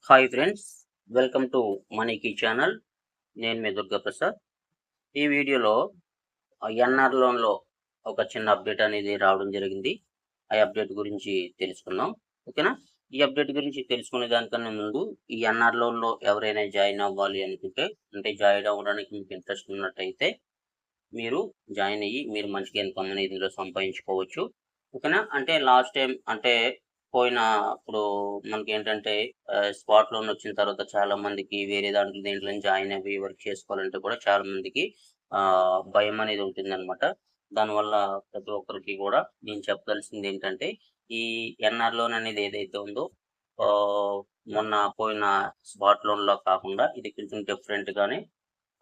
Hi friends, welcome to మనీకీ channel. నేను మీ దుర్గా ప్రసాద్. ఈ వీడియోలో ఎన్ఆర్ లోన్లో ఒక చిన్న అప్డేట్ అనేది రావడం జరిగింది. ఆ అప్డేట్ గురించి తెలుసుకుందాం. ఓకేనా? ఈ అప్డేట్ గురించి తెలుసుకునే దానికన్నా ముందు ఈ ఎన్ఆర్ లోన్లో ఎవరైనా జాయిన్ అవ్వాలి అనుకుంటే, అంటే జాయిన్ అవ్వడానికి మీకు ఇంట్రెస్ట్ ఉన్నట్టయితే మీరు జాయిన్ అయ్యి మీరు మంచిగా ఇన్కమ్ అనేది ఇందులో సంపాదించుకోవచ్చు. ఓకేనా? అంటే లాస్ట్ టైం అంటే ఇప్పుడు మనకేంటంటే స్పాట్ లోన్ వచ్చిన తర్వాత చాలా మందికి వేరే దేంట్లో జాయిన్ అవ్వి వర్క్ చేసుకోవాలంటే కూడా చాలా మందికి భయం అనేది ఉంటుందన్నమాట. దానివల్ల ప్రతి ఒక్కరికి కూడా నేను చెప్పదలసింది ఏంటంటే, ఈ ఎన్ఆర్ లోన్ అనేది ఏదైతే ఉందో ఆహ్, మొన్న పోయిన స్పాట్ లోన్‌లా కాకుండా ఇది కొంచెం డిఫరెంట్‌గానే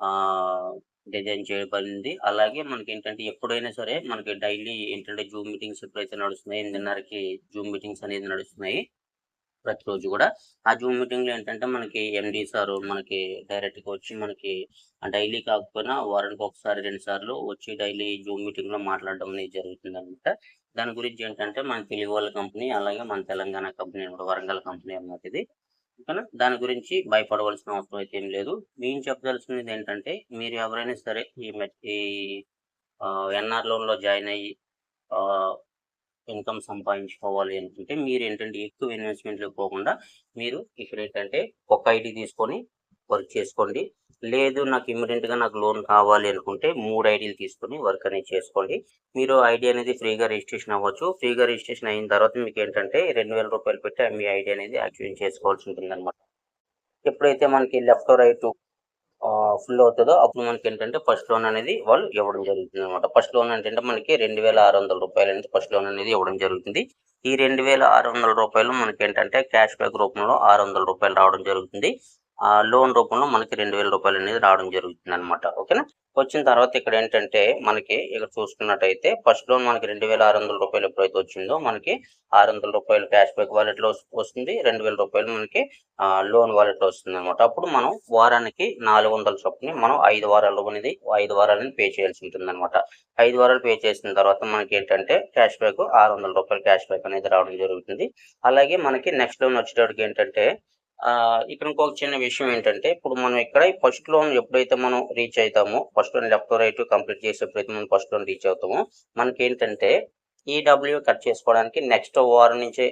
ఆహ్, డిజైన్ చేయబడింది. అలాగే మనకేంటంటే ఎప్పుడైనా సరే మనకి డైలీ ఏంటంటే జూమ్ మీటింగ్స్ ఎప్పుడైతే నడుస్తున్నాయో 8:30కి జూమ్ మీటింగ్స్ అనేది నడుస్తున్నాయి. ప్రతిరోజు గూడా. ఆ జూమ్ మీటింగ్‌లో ఏంటంటే మనకి ఎండీ సారు మనకి డైరెక్ట్‌గా వచ్చి మనకి డైలీ కాకపోయినా వారానికి ఒకసారి, 2 సార్లు వచ్చి డైలీ జూమ్ మీటింగ్‌లో మాట్లాడడం అనేది జరుగుతుందనమాట. దాని గురించి ఏంటంటే మన తెలుగు వాళ్ళ కంపెనీ, అలాగే మన తెలంగాణ కంపెనీ అనమాట. వరంగల్ కంపెనీ అన్నమాట ఇది. ఓకేనా? దాని గురించి భయపడవలసిన అవసరం అయితే ఏం లేదు. నేను చెప్పదలుచుకున్నది ఏంటంటే, మీరు ఎవరైనా సరే ఈ ఎన్ఆర్ లోన్‌లో జాయిన్ అయ్యి ఆహ్, ఇన్కమ్ సంపాదించుకోవాలి అనుకుంటే మీరేంటంటే ఎక్కువ ఇన్వెస్ట్‌మెంట్‌లోకి పోకుండా మీరు ఇక్కడేంటంటే ఒక ఐడీ తీసుకొని వర్క్ చేసుకోండి. లేదు నాకు ఇమ్మీడియేట్‌గా నాకు లోన్ కావాలి అనుకుంటే 3 ఐడీలు తీసుకొని వర్క్ అనేది చేసుకోండి. మీరు ఐడీ అనేది ఫ్రీగా రిజిస్ట్రేషన్ అవ్వచ్చు. ఫ్రీగా రిజిస్ట్రేషన్ అయిన తర్వాత మీకేంటంటే రూ. 2000 పెట్టి మీ ఐడీ అనేది యాక్టివేట్ చేసుకోవాల్సి ఉంటుందన్నమాట. ఎప్పుడైతే మనకి లెఫ్ట్, రైటు ఫుల్ అవుతదో అప్పుడు మనకేంటంటే ఫస్ట్ లోన్ అనేది వాళ్ళు ఇవ్వడం జరుగుతుందనమాట. ఫస్ట్ లోన్ ఏంటంటే మనకి రూ. 2,600 అనేది ఫస్ట్ లోన్ అనేది ఇవ్వడం జరుగుతుంది. ఈ రూ. 2,600 మనకేంటంటే క్యాష్ బ్యాక్ రూపంలో రూ. 600 రావడం జరుగుతుంది. లోన్ రూపంలో మనకి రూ. 2,000 అనేది రావడం జరుగుతుందనమాట. ఓకేనా? వచ్చిన తర్వాత ఇక్కడేంటంటే మనకి ఇక్కడ చూసుకున్నట్టయితే ఫస్ట్ లోన్ మనకి రూ. 2,600 ఎప్పుడైతే వచ్చిందో మనకి రూ. 600 క్యాష్ బ్యాక్ వాలెట్‌లో వస్తుంది. రూ. 2,000 మనకి లోన్ వాలెట్‌లో వస్తుందనమాట. అప్పుడు మనం వారానికి 400 చొప్పున మనం 5 వారాలు అనేది 5 వారాలని పే చేయాల్సి ఉంటుందనమాట. 5 వారాలు పే చేసిన తర్వాత మనకేంటంటే క్యాష్ బ్యాక్ రూ. 600 క్యాష్ బ్యాక్ అనేది రావడం జరుగుతుంది. అలాగే మనకి నెక్స్ట్ లోన్ వచ్చేటప్పటికి ఏంటంటే ఇక్కడ ఇంకొక చిన్న విషయం ఏంటంటే, ఇప్పుడు మనం ఇక్కడ ఫస్ట్ లోన్ ఎప్పుడైతే మనం రీచ్ అయితామో, ఫస్ట్ లోన్ లెఫ్ట్, రైట్ కంప్లీట్ చేసి ఎప్పుడైతే మనం ఫస్ట్ లోన్ రీచ్ అవుతామో, మనకేంటంటే ఈడబ్ల్యూఏ కట్ చేసుకోవడానికి నెక్స్ట్ వారం నుంచే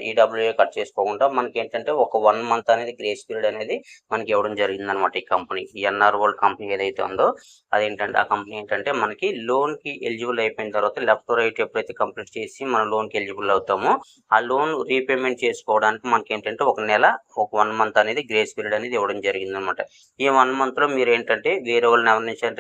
ఈడబ్ల్యూఏ కట్ చేసుకోకుండా మనకేంటంటే ఒక 1 మంత్ అనేది గ్రేస్ పీరియడ్ అనేది మనకి ఇవ్వడం జరిగిందనమాట ఈ కంపెనీ. ఈ ఎన్ఆర్ వరల్డ్ కంపెనీ ఏదైతే ఉందో అదేంటంటే ఆ కంపెనీ ఏంటంటే మనకి లోన్‌కి ఎలిజిబుల్ అయిపోయిన తర్వాత లెఫ్ట్, రైట్ ఎప్పుడైతే కంప్లీట్ చేసి మనం లోన్‌కి ఎలిజిబుల్ అవుతామో, ఆ లోన్ రీపేమెంట్ చేసుకోవడానికి మనకేంటంటే ఒక నెల, ఒక 1 మంత్ అనేది గ్రేస్ పీరియడ్ అనేది ఇవ్వడం జరిగిందనమాట. ఈ 1 మంత్‌లో మీరేంటంటే వేరే వాళ్ళని ఎవరినుంచైనా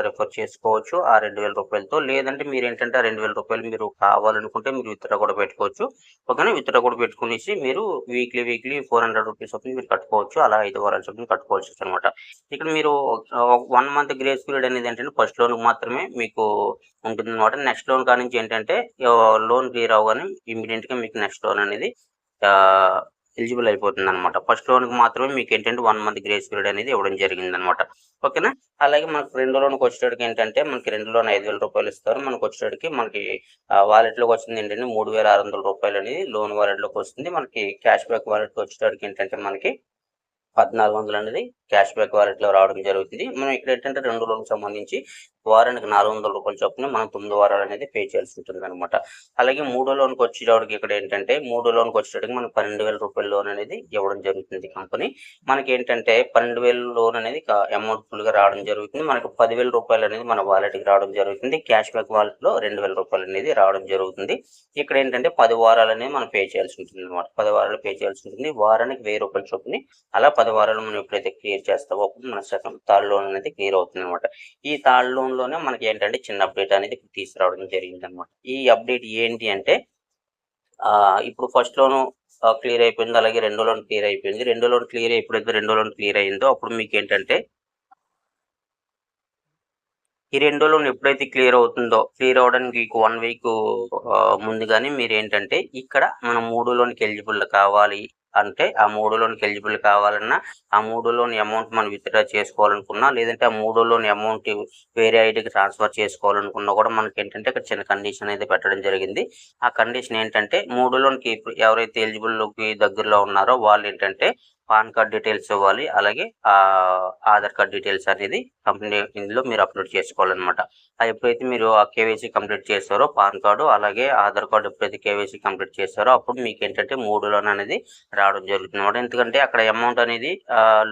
రిఫర్ చేసుకోవచ్చు ఆ రూ. 2,000తో. లేదంటే మీరేంటంటే ఆ రూ. 2,000 మీరు కావాలనుకుంటే మీరు విత్‌డ్రా కూడా పెట్టుకోవచ్చు. ఓకేనా? విత్‌డ్రా కూడా పెట్టుకునేసి మీరు వీక్లీ చొప్పున మీరు కట్టుకోవచ్చు. అలా 5 వారాల చొప్పున కట్టుకోవచ్చనమాట. ఇక్కడ మీరు 1 మంత్ గ్రేస్ పీరియడ్ అనేది ఏంటంటే ఫస్ట్ లోన్‌కి మాత్రమే మీకు ఉంటుందనమాట. నెక్స్ట్ లోన్ కాడ్నుంచి ఏంటంటే లోన్ క్లియర్ అవ్వగానే ఇమ్మీడియేట్‌గా మీకు నెక్స్ట్ లోన్ అనేది ఆహ్, ఎలిజిబుల్ అయిపోతుందనమాట. ఫస్ట్ లోన్‌కి మాత్రమే మీకేంటంటే 1 మంత్ గ్రేస్ పీరియడ్ అనేది ఇవ్వడం జరిగిందనమాట. ఓకేనా? అలాగే మనకు రెండో లోన్‌కొచ్చేటప్పటికి ఏంటంటే మనకి రెండో లోన్ రూ. 5,000 ఇస్తారు. మనకొచ్చేటప్పటికి మనకి వాలెట్‌లోకి వస్తుంది ఏంటంటే రూ. 3,600 అనేది లోన్ వాలెట్‌లోకి వస్తుంది. మనకి క్యాష్ బ్యాక్ వాలెట్‌కి వచ్చేటప్పటికి ఏంటంటే మనకి 1,400 అనేది క్యాష్ బ్యాక్ వాలెట్‌లో రావడం జరుగుతుంది. మనం ఇక్కడేంటంటే 2 లోన్‌కి సంబంధించి వారానికి రూ. 400 చొప్పున మనం 9 వారాలనేది పే చేయాల్సి ఉంటుందనమాట. అలాగే మూడో లోన్‌కొచ్చేటప్పటికి ఇక్కడేంటంటే మూడో లోన్‌కొచ్చేటప్పటికి మనకు రూ. 12,000 లోన్ అనేది ఇవ్వడం జరుగుతుంది కంపెనీ. మనకేంటంటే 12,000 లోన్ అనేది అమౌంట్ ఫుల్‌గా రావడం జరుగుతుంది. మనకు రూ. 10,000 అనేది మన వాలెట్‌కి రావడం జరుగుతుంది. క్యాష్ బ్యాక్ వాలెట్‌లో రూ. 2,000 అనేది రావడం జరుగుతుంది. ఇక్కడేంటంటే 10 వారాలనేవి మనం పే చేయాల్సి ఉంటుందనమాట. 10 వారాలు పే చేయాల్సి ఉంటుంది. వారానికి రూ. 1,000 చొప్పున అలా 10 వారాలు మనం ఎప్పుడైతే క్లియర్ చేస్తామో అప్పుడు మన థర్డ్ లోన్ అనేది క్లియర్ అవుతుందనమాట. ఈ థర్డ్ లోన్‌లోనే మనకేంటంటే చిన్న అప్డేట్ అనేది తీసుకురావడం జరిగిందనమాట. ఈ అప్డేట్ ఏంటి అంటే ఇప్పుడు ఫస్ట్ లోను క్లియర్ అయిపోయింది. అలాగే రెండో లోన్ క్లియర్ అయిపోయింది. ఎప్పుడైతే రెండో లోన్ క్లియర్ అయిందో అప్పుడు మీకేంటంటే ఈ రెండో లోన్ ఎప్పుడైతే క్లియర్ అవుతుందో, క్లియర్ అవ్వడానికి 1 వీక్ ముందుగానే మీరేంటంటే ఇక్కడ మనం మూడో లోన్‌కి ఎలిజిబుల్ కావాలి అంటే ఆ 3 లోన్‌కి ఎలిజిబుల్ కావాలన్నా, ఆ 3 లోన్ అమౌంట్ మనం విత్‌డ్రా చేసుకోవాలనుకున్నా, లేదంటే ఆ 3 లోన్ అమౌంట్ వేరే ఐడీకి ట్రాన్స్‌ఫర్ చేసుకోవాలనుకున్నా కూడా మనకేంటంటే ఇక్కడ చిన్న కండిషన్ అయితే పెట్టడం జరిగింది. ఆ కండిషన్ ఏంటంటే 3 లోన్‌కి ఇప్పుడు ఎవరైతే ఎలిజిబుల్‌కి దగ్గరలో ఉన్నారో వాళ్ళేంటంటే పాన్ కార్డ్ డీటెయిల్స్ ఇవ్వాలి. అలాగే ఆధార్ కార్డ్ డీటెయిల్స్ అనేది కంపెనీ ఇందులో మీరు అప్‌లోడ్ చేసుకోవాలనమాట. ఎప్పుడైతే మీరు ఆ కేవైసీ కంప్లీట్ చేస్తారో పాన్ కార్డు, అలాగే ఆధార్ కార్డ్ ఎప్పుడైతే కేవైసీ కంప్లీట్ చేస్తారో అప్పుడు మీకేంటంటే 3 లోన్ అనేది రావడం జరుగుతుందన్నమాట. ఎందుకంటే అక్కడ అమౌంట్ అనేది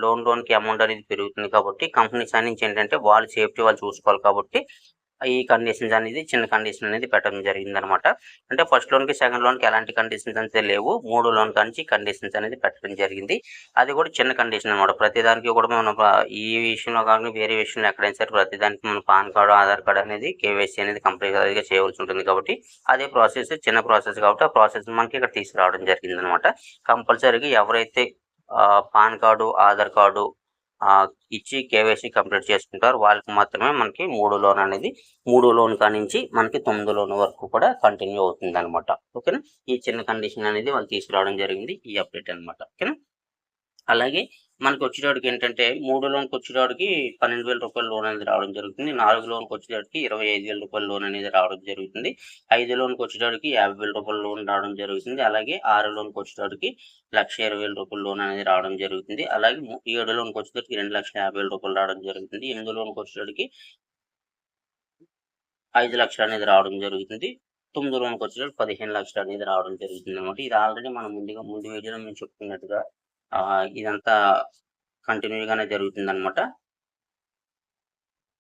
లోన్‌కి అమౌంట్ అనేది పెరుగుతుంది కాబట్టి కంపెనీ సైడ్ నుంచి ఏంటంటే వాళ్ళ సేఫ్టీ వాళ్ళు చూసుకోవాలి కాబట్టి ఈ కండిషన్స్ అనేది చిన్న కండిషన్ అనేది పెట్టడం జరిగిందనమాట. అంటే ఫస్ట్ లోన్‌కి, సెకండ్ లోన్‌కి ఎలాంటి కండిషన్స్ అయితే లేవు. 3 లోన్ కానించి కండిషన్స్ అనేది పెట్టడం జరిగింది. అది కూడా చిన్న కండిషన్ అనమాట. ప్రతిదానికి కూడా మనం ఈ విషయంలో కాకుండా వేరే విషయంలో ఎక్కడైనా సరే ప్రతిదానికి మనం పాన్ కార్డ్, ఆధార్ కార్డ్ అనేది కేవైసీ అనేది కంపల్సరీగా చేయవలసి ఉంటుంది కాబట్టి అదే ప్రాసెస్ చిన్న ప్రాసెస్ కాబట్టి ఆ ప్రాసెస్ మనకి ఇక్కడ తీసుకురావడం జరిగిందనమాట. కంపల్సరీగా ఎవరైతే పాన్ కార్డు, ఆధార్ కార్డు ఇచ్చి కేవైసీ కంప్లీట్ చేసుకుంటారో వాళ్ళకి మాత్రమే మనకి 3 లోన్ అనేది 3 లోన్ కానించి మనకి 9 లోన్ వరకు కూడా కంటిన్యూ అవుతుందనమాట. ఓకేనా. ఈ చిన్న కండిషన్ అనేది వాళ్ళు తీసుకురావడం జరిగింది. ఈ అప్డేట్ అనమాట. ఓకేనా. అలాగే మనకొచ్చేటప్పటికి ఏంటంటే 3 లోన్‌కొచ్చేటప్పటికి రూ. 12,000 లోన్ అనేది రావడం జరుగుతుంది. 4 లోన్‌కొచ్చేటప్పటికి రూ. 25,000 లోన్ అనేది రావడం జరుగుతుంది. 5 లోన్‌కొచ్చేటప్పటికి రూ. 50,000 లోన్ రావడం జరుగుతుంది. అలాగే 6 లోన్‌కొచ్చేటప్పటికి రూ. 1,20,000 లోన్ అనేది రావడం జరుగుతుంది. అలాగే 7 లోన్‌కొచ్చేటప్పటికి రూ. 2,50,000 రావడం జరుగుతుంది. 8 లోన్‌కొచ్చేటప్పటికి 5,00,000 అనేది రావడం జరుగుతుంది. 9 లోన్‌కొచ్చేటప్పటికి 15,00,000 అనేది రావడం జరుగుతుందనమాట. ఇది ఆల్రెడీ మనం ముందు వీడియోలో మేము చెప్పుకున్నట్టుగా ఇదంతా కంటిన్యూగానే జరుగుతుందనమాట.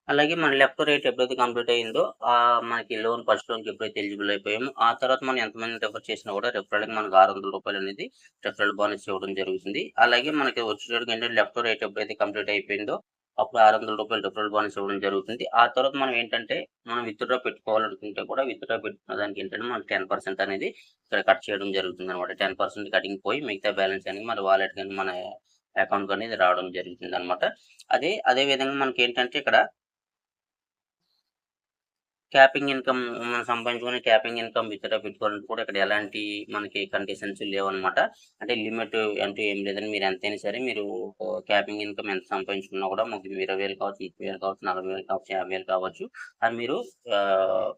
అలాగే మన లెఫ్ట్ రైట్ ఎప్పుడైతే కంప్లీట్ అయిందో మనకి ఫస్ట్ లోన్‌కి ఎప్పుడైతే ఎలిజిబుల్ అయిపోయామో ఆ తర్వాత మనం ఎంతమందిని రిఫర్ చేసినా కూడా రిఫరల్‌కి మనకు రూ. 600 అనేది రిఫరల్ బోనస్ ఇవ్వడం జరుగుతుంది. అలాగే మనకి వచ్చేటప్పటికి ఏంటంటే లెఫ్ట్ రైట్ ఎప్పుడైతే కంప్లీట్ అయిపోయిందో అప్పుడు రూ. 600 రిఫరల్ బోనస్ ఇవ్వడం జరుగుతుంది. ఆ తర్వాత మనం ఏంటంటే మనం విత్‌డ్రా పెట్టుకోవాలనుకుంటే కూడా విత్‌డ్రా పెట్టుకున్న దానికి ఏంటంటే మనకి 10% అనేది ఇక్కడ కట్ చేయడం జరుగుతుందనమాట. 10% కటింగ్ పోయి మిగతా బ్యాలెన్స్ అనేది మన వాలెట్ గాని మన అకౌంట్‌కి అనేది రావడం జరుగుతుందనమాట. అదే విధంగా మనకేంటంటే ఇక్కడ క్యాపింగ్ ఇన్‌కమ్ మనం సంపాదించుకునే క్యాపింగ్ ఇన్‌కమ్ విత్‌డ్రా పెట్టుకోవాలంటే కూడా ఇక్కడ ఎలాంటి మనకి కండిషన్స్ లేవనమాట. అంటే లిమిట్ అంటూ ఏం లేదండి. మీరు ఎంతైనా సరే మీరు క్యాపింగ్ ఇన్‌కమ్ ఎంత సంపాదించుకున్నా కూడా మాకు 20,000 కావచ్చు, 30,000 కావచ్చు, 40,000 కావచ్చు, 50,000 కావచ్చు. అది మీరు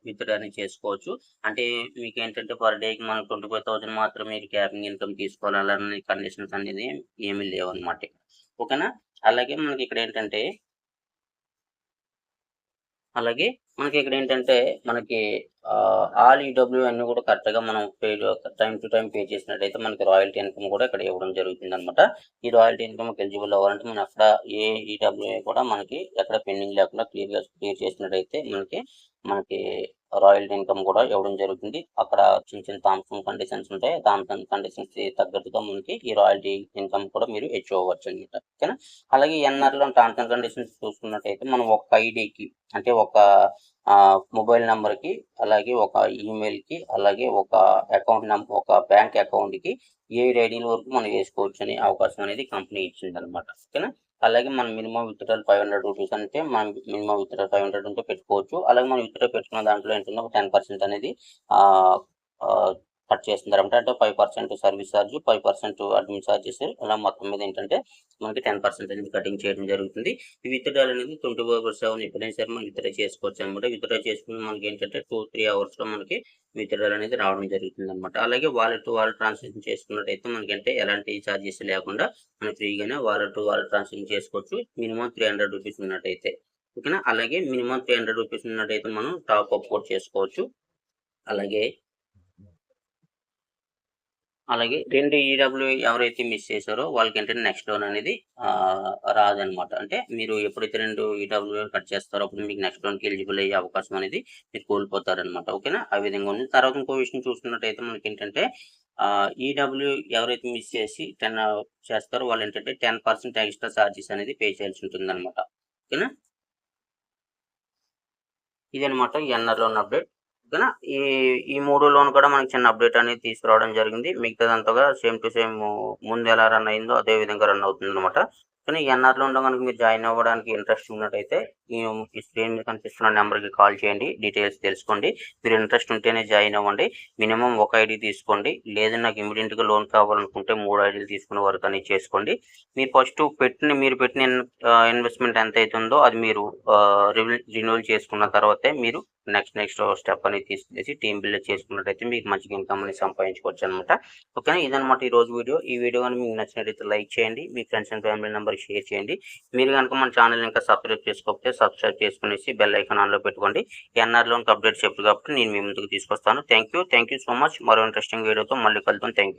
విత్‌డ్రా అనేది చేసుకోవచ్చు. అంటే మీకేంటంటే పర్ డేకి మనకు 25,000 మాత్రమే మీరు క్యాపింగ్ ఇన్‌కమ్ తీసుకోవాలి అలానే కండిషన్స్ అనేది ఏమీ లేవనమాట. ఓకేనా. అలాగే మనకిక్కడేంటంటే అలాగే మనకిక్కడేంటంటే మనకి ఆల్ ఈడబ్ల్యూ అన్నీ కూడా కరెక్ట్‌గా మనం టైమ్ టు టైమ్ పే చేసినట్టయితే మనకి రాయల్టీ ఇన్‌కమ్ కూడా ఇక్కడ ఇవ్వడం జరుగుతుందనమాట. ఈ రాయల్టీ ఇన్‌కమ్‌కి ఎలిజిబుల్ అవ్వాలంటే మనం అక్కడ ఏ ఈడబ్ల్యూఐ కూడా మనకి ఎక్కడ పెండింగ్ లేకుండా క్లియర్ చేసినట్టయితే మనకి రాయల్టీ ఇన్‌కమ్ కూడా ఇవ్వడం జరుగుతుంది. అక్కడ చిన్న టర్మ్స్ అండ్ కండిషన్స్ ఉంటాయి. టర్మ్స్ అండ్ కండిషన్స్‌కి తగ్గట్టుగా మనకి ఈ రాయల్టీ ఇన్‌కమ్ కూడా మీరు అచీవ్ అవ్వచ్చనమాట. ఓకేనా. అలాగే ఎన్ఆర్‌లో టర్మ్స్ అండ్ కండిషన్స్ చూసుకున్నట్టయితే మనం ఒక ఐడీకి అంటే ఒక మొబైల్ నంబర్‌కి, అలాగే ఒక ఈమెయిల్‌కి, అలాగే ఒక బ్యాంక్ అకౌంట్‌కి 7 ఐడీల వరకు మనం వేసుకోవచ్చనే అవకాశం అనేది కంపెనీ ఇచ్చిందనమాట. ఓకేనా. అలాగే మనం మినిమమ్ విత్‌డ్రాల్ రూ. 500 అంటే మనం మినిమమ్ విత్‌డ్రాల్ 500 ఉంటే పెట్టుకోవచ్చు. అలాగే మనం విత్‌డ్రా పెట్టుకున్న దాంట్లో ఏంటంటే ఒక 10% అనేది ఆహ్, ఆహ్, కట్ చేస్తున్నారన్నమాట. అంటే 5% సర్వీస్ చార్జ్, 5% అడ్మిన్ చార్జెస్ ఇలా మొత్తం మీద ఏంటంటే మనకి 10% అనేది కటింగ్ చేయడం జరుగుతుంది. ఈ విత్‌డ్రాల్ అనేది 24/7 ఎప్పుడైనా సరే మనం విత్‌డ్రా చేసుకోవచ్చనమాట. విత్‌డ్రా చేసుకుని మనకేంటంటే 2-3 అవర్స్‌లో మనకి విత్‌డ్రాల్ అనేది రావడం జరుగుతుందనమాట. అలాగే వాలెట్ టు వాలెట్ ట్రాన్సాక్షన్ చేసుకున్నట్టయితే మనకంటే ఎలాంటి చార్జెస్ లేకుండా మనం ఫ్రీగానే వాలెట్ టు వాలెట్ ట్రాన్సాక్షన్ చేసుకోవచ్చు. మినిమమ్ రూ. 300 ఉన్నట్టయితే. ఓకేనా. అలాగే మినిమమ్ రూ. 300 ఉన్నట్టయితే మనం టాప్ అప్ కూడా చేసుకోవచ్చు. అలాగే 2 ఈడబ్ల్యూఐ ఎవరైతే మిస్ చేశారో వాళ్ళకేంటంటే నెక్స్ట్ లోన్ అనేది రాదనమాట. అంటే మీరు ఎప్పుడైతే 2 ఈడబ్ల్యూఐ కట్ చేస్తారో అప్పుడు మీకు నెక్స్ట్ లోన్‌కి ఎలిజిబుల్ అయ్యే అవకాశం అనేది మీరు కోల్పోతారనమాట. ఓకేనా. ఆ విధంగా ఉంది. తర్వాత ఇంకో విషయం చూసుకున్నట్టయితే మనకేంటంటే ఈడబ్ల్యూ ఎవరైతే మిస్ చేసి 10 చేస్తారో వాళ్ళేంటంటే 10% ఎక్స్‌ట్రా చార్జెస్ అనేది పే చేయాల్సి ఉంటుందనమాట. ఓకేనా. ఇదనమాట ఎన్ఆర్ లోన్ అప్డేట్. ఓకేనా. ఈ 3 లోన్ కూడా మనకి చిన్న అప్డేట్ అనేది తీసుకురావడం జరిగింది. మిగతాదంతా సేమ్ టు సేమ్ ముందు ఎలా రన్ అయిందో అదే విధంగా రన్ అవుతుందనమాట. కానీ ఎన్ఆర్ లోన్లో కనుక మీరు జాయిన్ అవ్వడానికి ఇంట్రెస్ట్ ఉన్నట్టయితే ఈ స్క్రీన్ మీద కనిపిస్తున్న నెంబర్కి కాల్ చేయండి, డీటెయిల్స్ తెలుసుకోండి. మీరు ఇంట్రెస్ట్ ఉంటేనే జాయిన్ అవ్వండి. మినిమం ఒక ఐడి తీసుకోండి. లేదు నాకు ఇమీడియట్గా లోన్ కావాలనుకుంటే 3 ఐడీలు తీసుకునే వరకు అని చేసుకోండి. మీరు ఫస్ట్ మీరు పెట్టిన ఇన్వెస్ట్మెంట్ ఎంత అవుతుందో అది మీరు రిన్యూవల్ చేసుకున్న తర్వాతే మీరు నెక్స్ట్ స్టెప్ అనేది తీసుకునేసి టీమ్ బిల్డ్ చేసుకున్నట్టయితే మీకు మంచిగా ఇన్కమ్ అనేది సంపాదించుకోవచ్చు అనమాట. ఓకేనా, ఇదనమాట ఈరోజు వీడియో. ఈ వీడియో కానీ మీకు నచ్చినట్టయితే లైక్ చేయండి, మీ ఫ్రెండ్స్ అండ్ ఫ్యామిలీ మెంబర్కి షేర్ చేయండి. మీరు కనుక మన ఛానల్ ఇంకా సబ్స్క్రైబ్ చేసుకోకపోతే సబ్స్క్రైబ్ చేసుకునేసి బెల్ ఐకాన్ ఆన్లో పెట్టుకోండి. ఎన్ఆర్ లోన్కి అప్డేట్స్ ఎప్పుడు కాబట్టి నేను మీ ముందుకు తీసుకొస్తాను. Thank you so much. మరో ఇంట్రెస్టింగ్ వీడియోతో మళ్ళీ కలుద్దాం. Thank you.